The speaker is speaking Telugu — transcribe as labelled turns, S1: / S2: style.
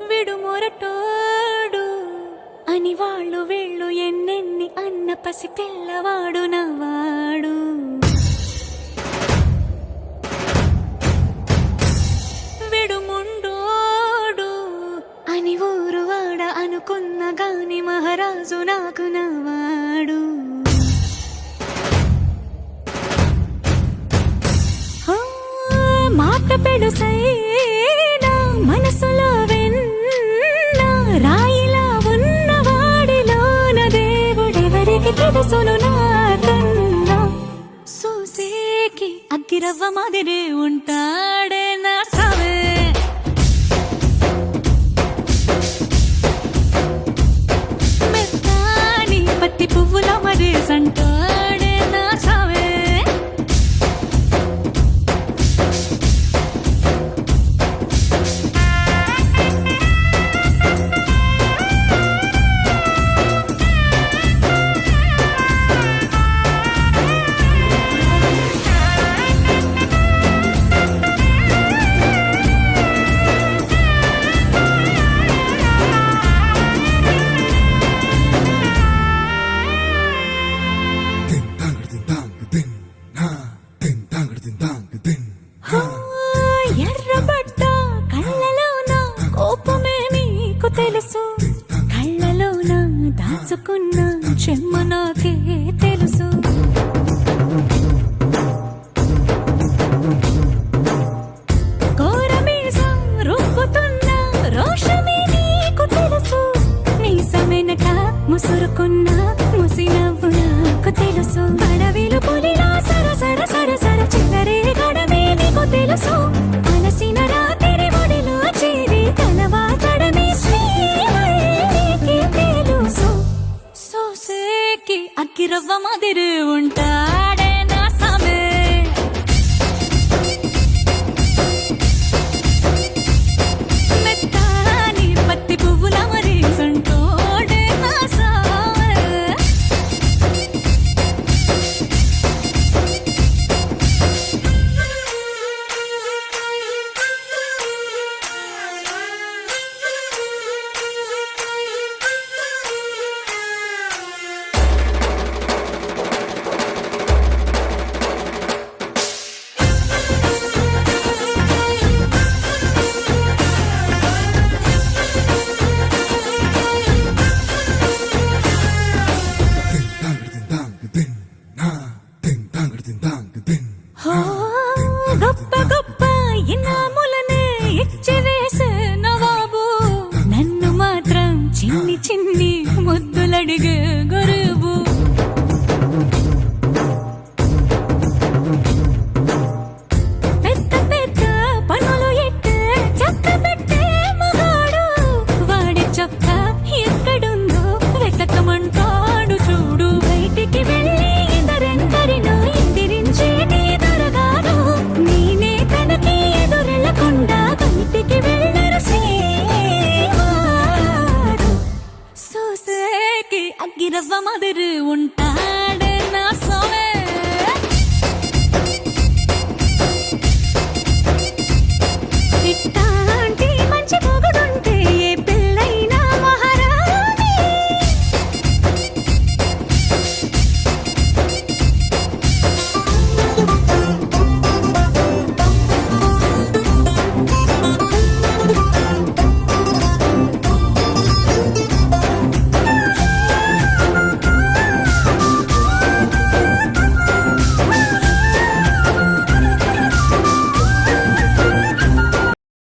S1: విడు మొరటోడు అని వాళ్ళు వీళ్ళు ఎన్నెన్ని అన్న పసి పిల్లవాడు నవ్వాడు. విడు ముండోడు అని ఊరు వాడ అనుకున్న గాని మహారాజు నాకు నవ్వాడు. మాట పెడుసైనా మనసులో వెన్న రాయిలా ఉన్నవాడిలోన దేవుడెవరికి తెలుసును నాకన్నా. సూసేకి అగ్గిరవ్వ మాదిరి ఉంటాడే నా సావే. మెత్తాని పత్తి పువ్వుల మరేసంటాడే నా సావే. ఎర్రబడ్డ కళ్ళలోన కోపమే నీకు తెలుసు, కళ్ళలోన దాచుకున్న చెమ్మ నాకే తెలుసు. కోరమీసం రుబ్బుతున్న రోషమే నీకు తెలుసు, మీసమెనక ముసురుకున్న ముసినవ్వు నాకు తెలుసు. అడవిలు పులిలా సరసర సరసర చిల్లరే గడమే నీకు తెలుసు. అలసిన రాత్రి ఒడిలో చేరి తలవాచడమే శ్రీవల్లికి తెలుసు. సోసేకి అగ్గిరవ్వ మాదిరి ఉంటాడే నా సామే. మెత్తాని పత్తి పువ్వుల మరేసంటోడే నా సామే. గొప్ప గొప్ప ఇనాములనే ఇచ్చి వేసే నవాబు నన్ను మాత్రం చిన్ని చిన్ని ముద్దులడిగే